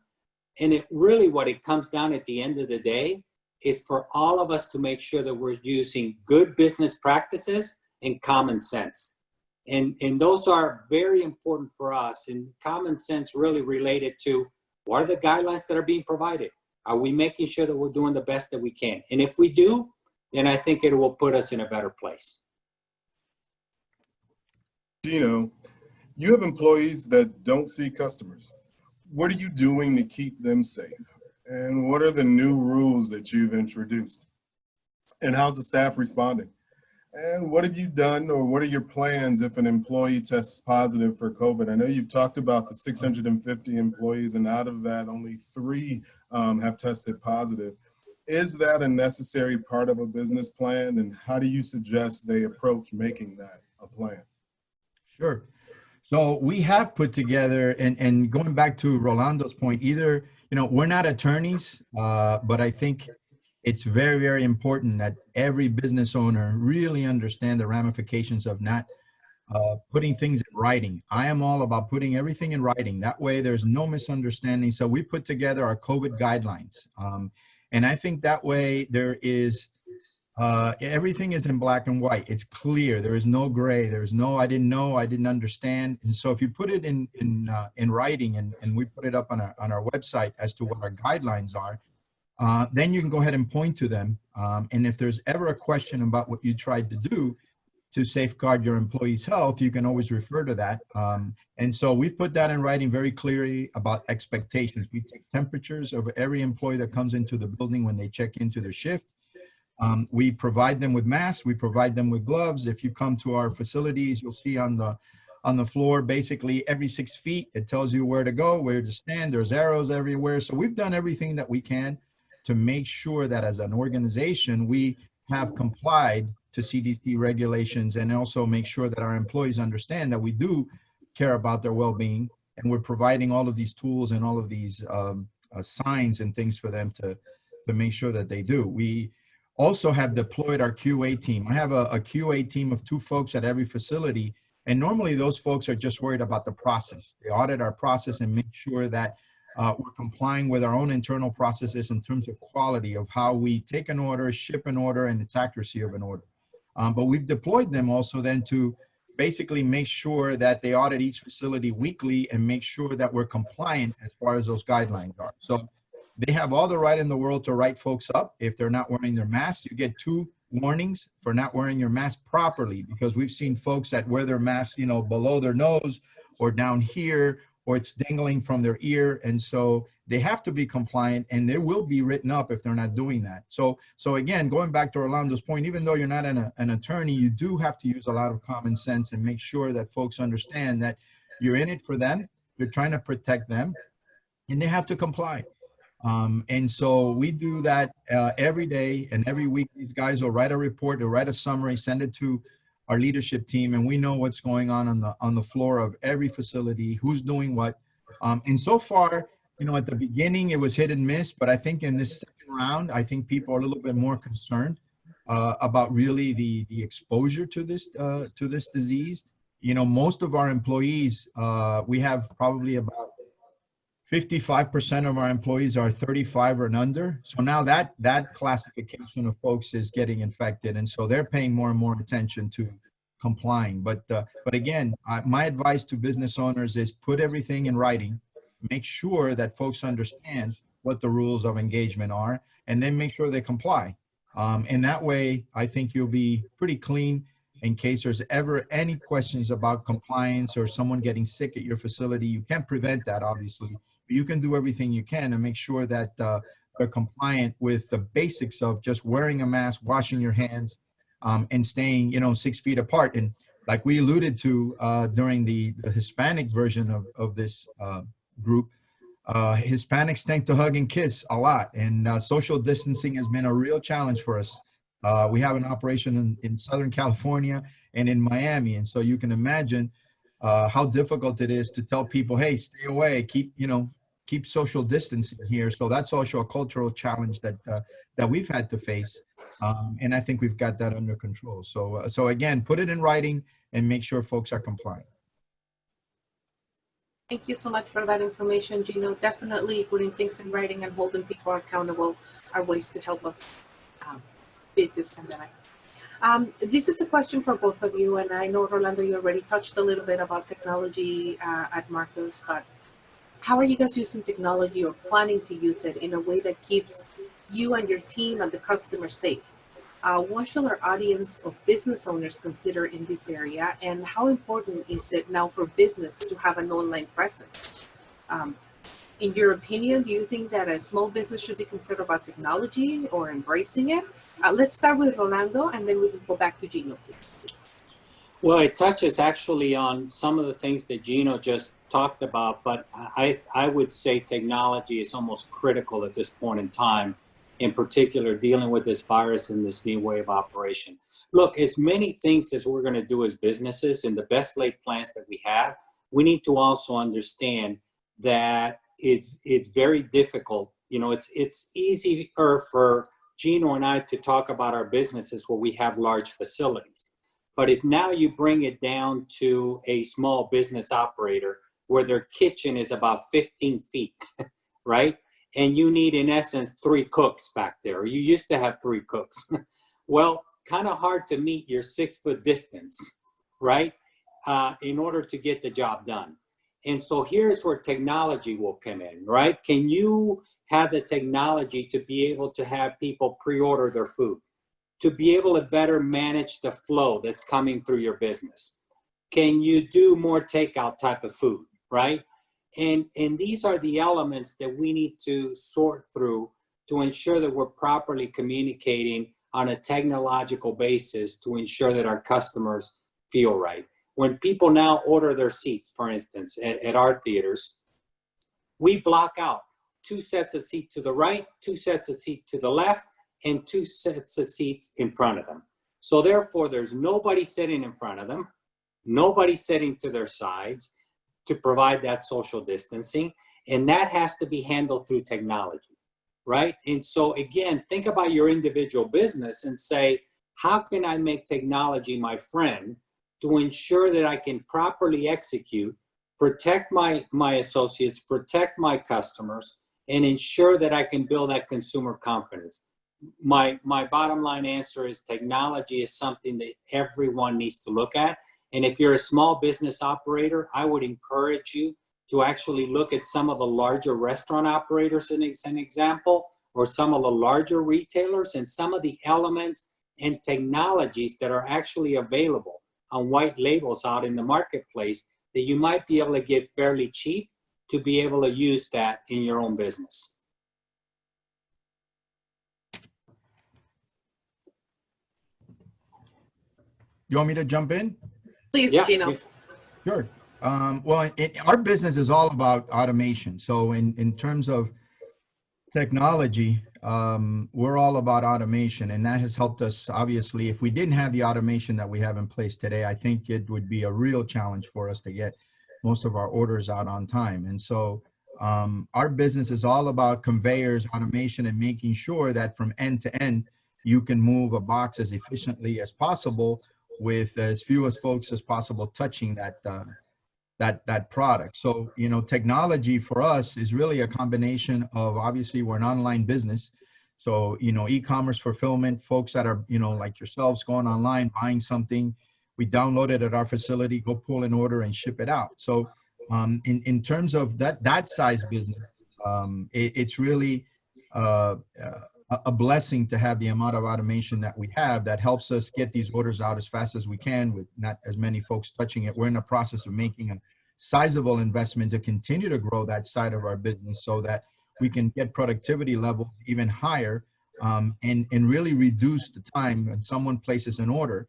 And what it comes down at the end of the day is for all of us to make sure that we're using good business practices and common sense. And those are very important for us. And common sense really related to, what are the guidelines that are being provided? Are we making sure that we're doing the best that we can? And if we do, then I think it will put us in a better place. Gino, you have employees that don't see customers. What are you doing to keep them safe? And what are the new rules that you've introduced? And how's the staff responding? And what have you done, or what are your plans if an employee tests positive for COVID? I know you've talked about the 650 employees, and out of that, only 3 have tested positive. Is that a necessary part of a business plan, and how do you suggest they approach making that a plan? Sure. So we have put together, and going back to Rolando's point, either, we're not attorneys, but I think it's very, very important that every business owner really understand the ramifications of not putting things in writing. I am all about putting everything in writing. That way there's no misunderstanding. So we put together our COVID guidelines. And I think that way there is, everything is in black and white. It's clear. There is no gray. There's no, I didn't know, I didn't understand. And so if you put it in writing, and we put it up on our website as to what our guidelines are, then you can go ahead and point to them. And if there's ever a question about what you tried to do to safeguard your employees' health, you can always refer to that. And so we've put that in writing very clearly about expectations. We take temperatures of every employee that comes into the building when they check into their shift. We provide them with masks. We provide them with gloves. If you come to our facilities, you'll see on the floor, basically every 6 feet, it tells you where to go, where to stand. There's arrows everywhere. So we've done everything that we can to make sure that as an organization, we have complied to CDC regulations, and also make sure that our employees understand that we do care about their well-being, and we're providing all of these tools and all of these signs and things for them to make sure that they do. We also have deployed our QA team. I have a QA team of 2 folks at every facility, and normally those folks are just worried about the process. They audit our process and make sure that we're complying with our own internal processes in terms of quality of how we take an order, ship an order, and its accuracy of an order. But we've deployed them also then to basically make sure that they audit each facility weekly and make sure that we're compliant as far as those guidelines are. So they have all the right in the world to write folks up if they're not wearing their masks. You get 2 warnings for not wearing your mask properly, because we've seen folks that wear their masks, below their nose or down here, or it's dangling from their ear. And so they have to be compliant, and they will be written up if they're not doing that. So again, going back to Orlando's point, even though you're not an attorney, you do have to use a lot of common sense and make sure that folks understand that you're in it for them, you're trying to protect them, and they have to comply. And so we do that every day, and every week these guys will write a report, they'll write a summary, send it to our leadership team, and we know what's going on the floor of every facility, who's doing what. And so far, at the beginning it was hit and miss, but I think in this second round, I think people are a little bit more concerned about really the exposure to this disease. Most of our employees, we have probably about 55% of our employees are 35 or under. So now that classification of folks is getting infected. And so they're paying more and more attention to complying. But again, my advice to business owners is put everything in writing, make sure that folks understand what the rules of engagement are, and then make sure they comply. And that way, I think you'll be pretty clean in case there's ever any questions about compliance or someone getting sick at your facility. You can't prevent that, obviously. You can do everything you can to make sure that they're compliant with the basics of just wearing a mask, washing your hands, and staying, 6 feet apart. And like we alluded to during the Hispanic version of this group, Hispanics tend to hug and kiss a lot, and social distancing has been a real challenge for us. We have an operation in Southern California and in Miami, and so you can imagine how difficult it is to tell people, hey, stay away, keep social distancing here. So that's also a cultural challenge that we've had to face. And I think we've got that under control. So again, put it in writing and make sure folks are compliant. Thank you so much for that information, Gino. Definitely putting things in writing and holding people accountable are ways to help us beat this pandemic. This is a question for both of you, and I know, Rolando, you already touched a little bit about technology at Marcus, but how are you guys using technology or planning to use it in a way that keeps you and your team and the customer safe? What should our audience of business owners consider in this area, and how important is it now for business to have an online presence? In your opinion, do you think that a small business should be concerned about technology or embracing it? Let's start with Rolando, and then we can go back to Gino, please. Well, it touches actually on some of the things that Gino just talked about, but I would say technology is almost critical at this point in time, in particular dealing with this virus and this new way of operation. Look, as many things as we're going to do as businesses and the best laid plans that we have, we need to also understand that it's very difficult. You know, it's easier for Gino and I to talk about our businesses where we have large facilities. But if now you bring it down to a small business operator where their kitchen is about 15 feet, right? And you need, in essence, 3 cooks back there, or you used to have 3 cooks. Well, kind of hard to meet your 6-foot distance, right? In order to get the job done. And so here's where technology will come in, right? Can you have the technology to be able to have people pre-order their food? To be able to better manage the flow that's coming through your business? Can you do more takeout type of food, right? And these are the elements that we need to sort through to ensure that we're properly communicating on a technological basis to ensure that our customers feel right. When people now order their seats, for instance, at our theaters, we block out 2 sets of seats to the right, 2 sets of seats to the left, and 2 sets of seats in front of them. So therefore, there's nobody sitting in front of them, nobody sitting to their sides to provide that social distancing. And that has to be handled through technology, right? And so again, think about your individual business and say, how can I make technology my friend to ensure that I can properly execute, protect my associates, protect my customers, and ensure that I can build that consumer confidence? My bottom line answer is technology is something that everyone needs to look at. And if you're a small business operator, I would encourage you to actually look at some of the larger restaurant operators as an example, or some of the larger retailers, and some of the elements and technologies that are actually available on white labels out in the marketplace that you might be able to get fairly cheap to be able to use that in your own business. You want me to jump in? Please, Yeah. Gino. Sure. Well, our business is all about automation. So in terms of technology, we're all about automation, and that has helped us. Obviously, if we didn't have the automation that we have in place today, I think it would be a real challenge for us to get most of our orders out on time. And so our business is all about conveyors, automation, and making sure that from end to end, you can move a box as efficiently as possible with as few as folks as possible touching that product. So, you know, technology for us is really a combination of, obviously, we're an online business. So, you know, e-commerce fulfillment, folks that are, you know, like yourselves going online, buying something, we download it at our facility, go pull an order and ship it out. So in terms of that size business, it's really a blessing to have the amount of automation that we have that helps us get these orders out as fast as we can with not as many folks touching it. We're in the process of making a sizable investment to continue to grow that side of our business so that we can get productivity levels even higher and really reduce the time when someone places an order.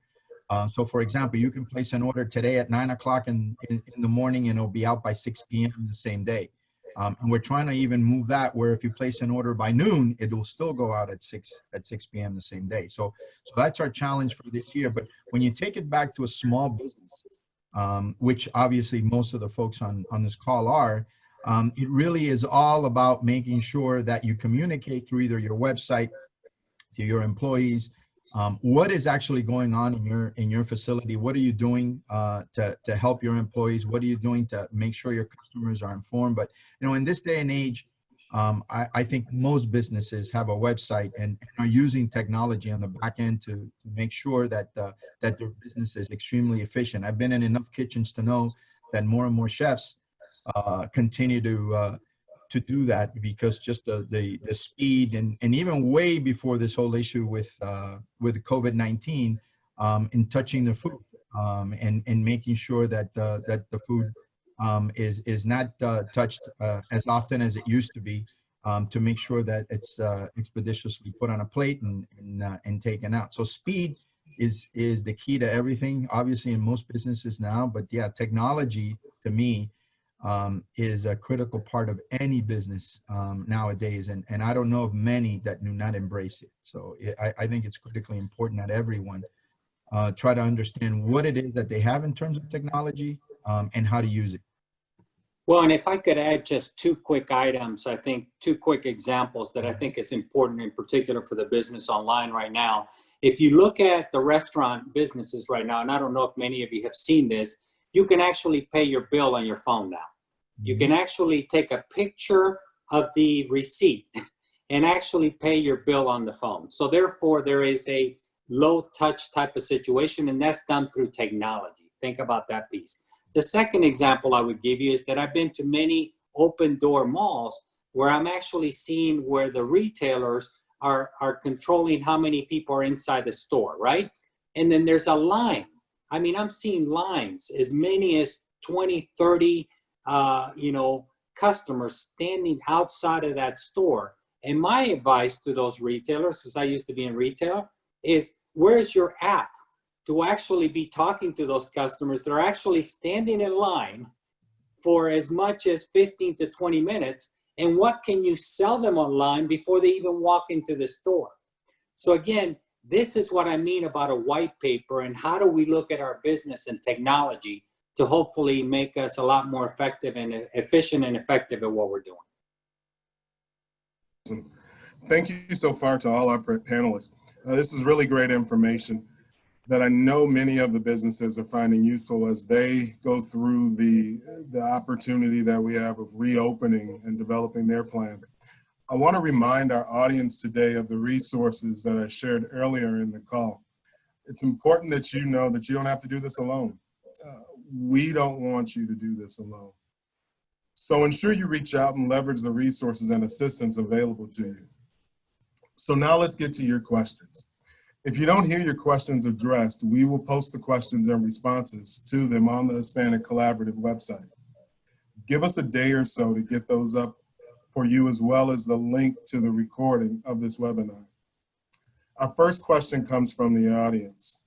So for example, you can place an order today at 9 o'clock in the morning and it'll be out by 6 p.m. the same day. And we're trying to even move that where if you place an order by noon, it will still go out at 6 p.m. the same day. So that's our challenge for this year. But when you take it back to a small business, which obviously most of the folks on this call are, it really is all about making sure that you communicate through either your website to your employees, what is actually going on in your facility? What are you doing to help your employees? What are you doing to make sure your customers are informed? But you know, in this day and age, I think most businesses have a website and are using technology on the back end to make sure that that their business is extremely efficient. I've been in enough kitchens to know that more and more chefs continue to do that because just the speed and even way before this whole issue with COVID-19 in touching the food and making sure that the food is not touched as often as it used to be. to make sure that it's expeditiously put on a plate and taken out. So speed is the key to everything, obviously in most businesses now, but yeah, technology to me is a critical part of any business nowadays. And I don't know of many that do not embrace it. So I think it's critically important that everyone try to understand what it is that they have in terms of technology and how to use it. Well, and if I could add just two quick items, I think two quick examples that I think is important in particular for the business online right now. If you look at the restaurant businesses right now, and I don't know if many of you have seen this, you can actually pay your bill on your phone now. You can actually take a picture of the receipt and actually pay your bill on the phone. So therefore, there is a low touch type of situation, and that's done through technology. Think about that piece. The second example I would give you is that I've been to many open door malls where I'm actually seeing where the retailers are controlling how many people are inside the store, right? And then there's a line. I mean, I'm seeing lines, as many as 20, 30, customers standing outside of that store. And my advice to those retailers, because I used to be in retail, is where's your app to actually be talking to those customers that are actually standing in line for as much as 15 to 20 minutes, and what can you sell them online before they even walk into the store? So again, this is what I mean about a white paper, and how do we look at our business and technology to hopefully make us a lot more effective and efficient and effective at what we're doing. Thank you so far to all our panelists. This is really great information that I know many of the businesses are finding useful as they go through the opportunity that we have of reopening and developing their plan. I want to remind our audience today of the resources that I shared earlier in the call. It's important that you know that you don't have to do this alone. We don't want you to do this alone. So ensure you reach out and leverage the resources and assistance available to you. So now let's get to your questions. If you don't hear your questions addressed, we will post the questions and responses to them on the Hispanic Collaborative website. Give us a day or so to get those up for you, as well as the link to the recording of this webinar. Our first question comes from the audience.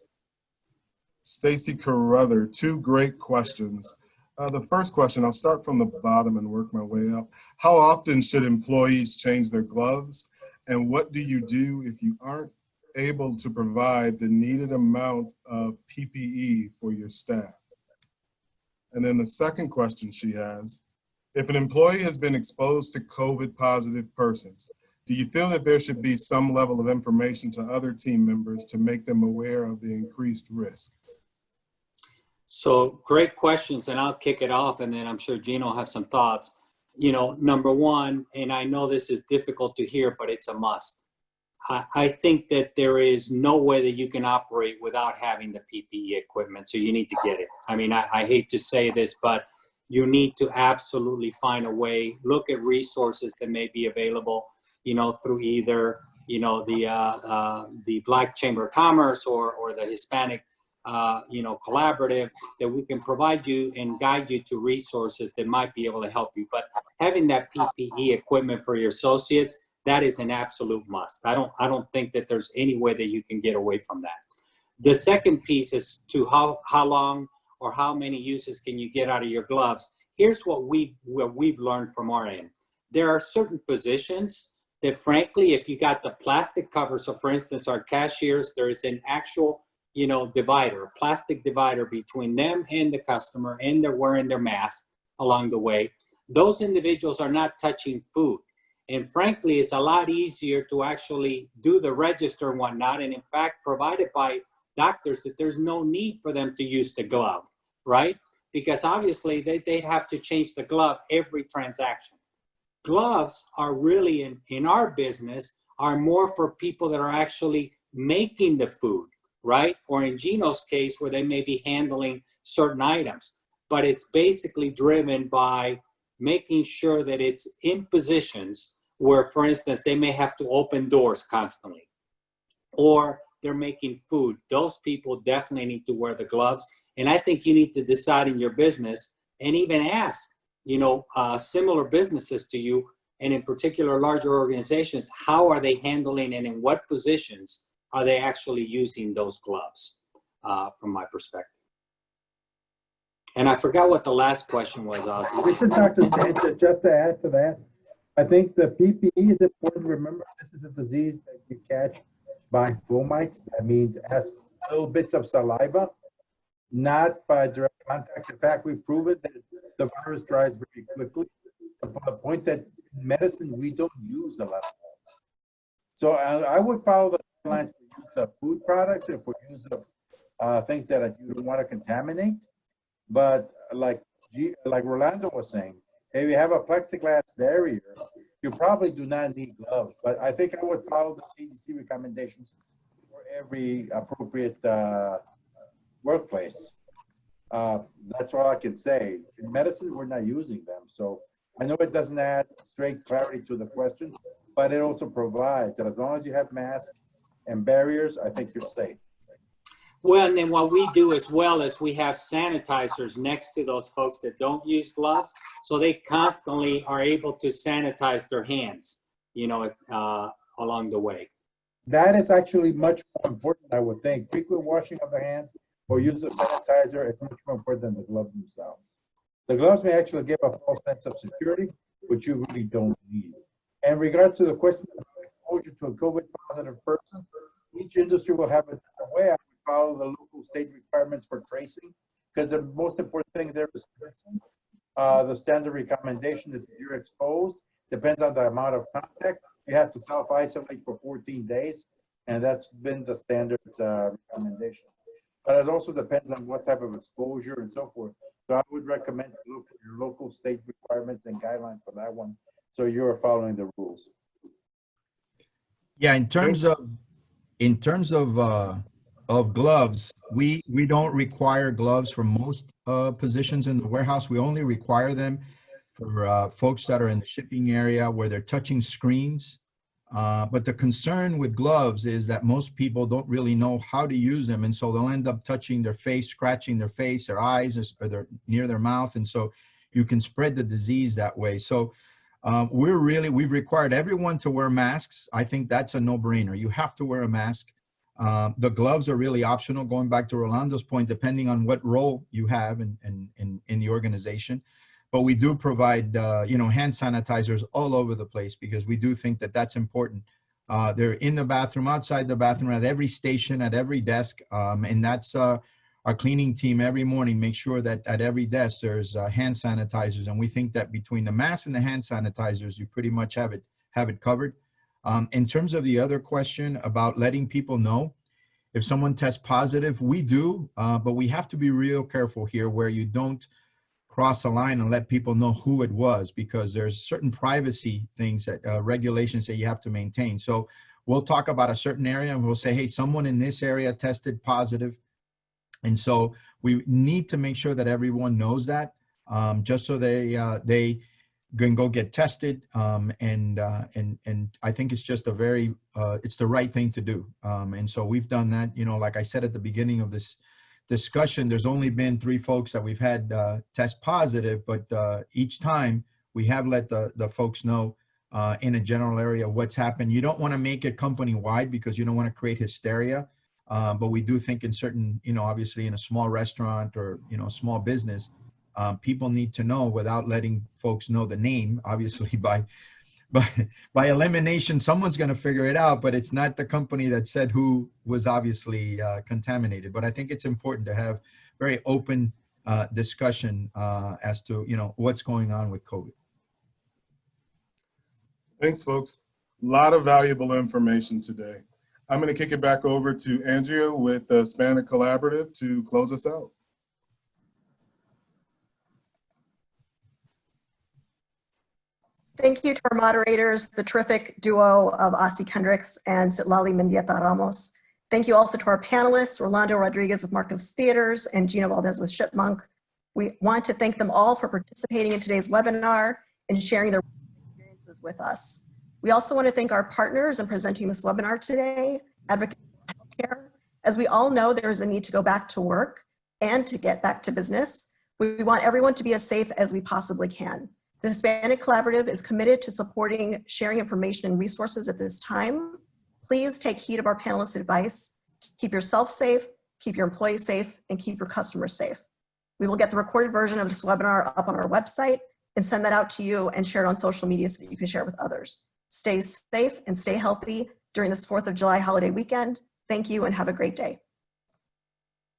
Stacy Carruthers, two great questions. The first question, I'll start from the bottom and work my way up. How often should employees change their gloves? And what do you do if you aren't able to provide the needed amount of PPE for your staff? And then the second question she has, if an employee has been exposed to COVID positive persons, do you feel that there should be some level of information to other team members to make them aware of the increased risk? So great questions, and I'll kick it off, and then I'm sure Gino will have some thoughts. You know, number one, and I know this is difficult to hear, but it's a must. I think that there is no way that you can operate without having the PPE equipment, so you need to get it. I mean, I hate to say this, but you need to absolutely find a way, look at resources that may be available, you know, through either, you know, the Black Chamber of Commerce or the Hispanic Collaborative, that we can provide you and guide you to resources that might be able to help you. But having that PPE equipment for your associates, that is an absolute must. I don't think that there's any way that you can get away from that. The second piece is to how long or how many uses can you get out of your gloves. Here's what we've learned from our end. There are certain positions that, frankly, if you got the plastic cover, so for instance, our cashiers, there is an actual divider, a plastic divider between them and the customer, and they're wearing their mask along the way. Those individuals are not touching food. And frankly, it's a lot easier to actually do the register and whatnot, and in fact, provided by doctors, that there's no need for them to use the glove, right? Because obviously they'd have to change the glove every transaction. Gloves are really, in our business, are more for people that are actually making the food, right? Or in Gino's case, where they may be handling certain items. But it's basically driven by making sure that it's in positions where, for instance, they may have to open doors constantly, or they're making food. Those people definitely need to wear the gloves. And I think you need to decide in your business and even ask, similar businesses to you, and in particular larger organizations, how are they handling and in what positions are they actually using those gloves, from my perspective. And I forgot what the last question was, Ozzy. This is Dr. Sanchez. Just to add to that, I think the PPE is important. Remember, this is a disease that you catch by fomites. That means as little bits of saliva, not by direct contact. In fact, we've proven that the virus dries very quickly, to the point that in medicine, we don't use a lot of it. So I would follow the guidelines for use of food products and for use of things that you don't want to contaminate. But like Rolando was saying, if you have a plexiglass barrier, you probably do not need gloves. But I think I would follow the CDC recommendations for every appropriate workplace. That's all I can say. In medicine, we're not using them. So I know it doesn't add straight clarity to the question, but it also provides that as long as you have masks and barriers, I think you're safe. Well, and then what we do as well is we have sanitizers next to those folks that don't use gloves, so they constantly are able to sanitize their hands, you know, along the way. That is actually much more important, I would think. Frequent washing of the hands or use of sanitizer is much more important than the gloves themselves. The gloves may actually give a false sense of security, which you really don't need. In regards to the question of exposure to a COVID positive person, each industry will have a different way. I would follow the local state requirements for tracing, because the most important thing there is tracing. The standard recommendation is if you're exposed, depends on the amount of contact, you have to self-isolate for 14 days, and that's been the standard recommendation. But it also depends on what type of exposure and so forth. So I would recommend your local state requirements and guidelines for that one, so you're following the rules. Yeah, in terms of gloves, we don't require gloves for most positions in the warehouse. We only require them for folks that are in the shipping area where they're touching screens. But the concern with gloves is that most people don't really know how to use them, and so they'll end up touching their face, scratching their face, their eyes, or near their mouth, and so you can spread the disease that way. So we've required everyone to wear masks. I think that's a no-brainer. You have to wear a mask. The gloves are really optional, going back to Rolando's point, depending on what role you have in the organization. But we do provide, hand sanitizers all over the place, because we do think that that's important. They're in the bathroom, outside the bathroom, at every station, at every desk. And that's our cleaning team every morning, make sure that at every desk there's hand sanitizers. And we think that between the masks and the hand sanitizers, you pretty much have it covered. In terms of the other question about letting people know if someone tests positive, we do, but we have to be real careful here where you don't cross a line and let people know who it was, because there's certain privacy things that regulations that you have to maintain. So we'll talk about a certain area and we'll say, hey, someone in this area tested positive. And so we need to make sure that everyone knows that, just so they can go get tested. And I think it's just it's the right thing to do. And so we've done that, like I said at the beginning of this discussion, there's only been 3 folks that we've had test positive, but each time we have let the folks know in a general area what's happened. You don't want to make it company-wide because you don't want to create hysteria, but we do think in certain, obviously in a small restaurant or, a small business, people need to know without letting folks know the name. Obviously by elimination, someone's going to figure it out, but it's not the company that said who was obviously contaminated. But I think it's important to have very open discussion as to, what's going on with COVID. Thanks, folks. A lot of valuable information today. I'm going to kick it back over to Andrea with the Hispanic Collaborative to close us out. Thank you to our moderators, the terrific duo of Ozzy Kendricks and Citlali Mendieta Ramos. Thank you also to our panelists, Rolando Rodriguez with Marcos Theaters and Gina Valdez with Chipmunk. We want to thank them all for participating in today's webinar and sharing their experiences with us. We also want to thank our partners in presenting this webinar today, Advocate for Healthcare. As we all know, there is a need to go back to work and to get back to business. We want everyone to be as safe as we possibly can. The Hispanic Collaborative is committed to supporting sharing information and resources at this time. Please take heed of our panelists' advice. Keep yourself safe, keep your employees safe, and keep your customers safe. We will get the recorded version of this webinar up on our website and send that out to you and share it on social media so that you can share it with others. Stay safe and stay healthy during this 4th of July holiday weekend. Thank you and have a great day.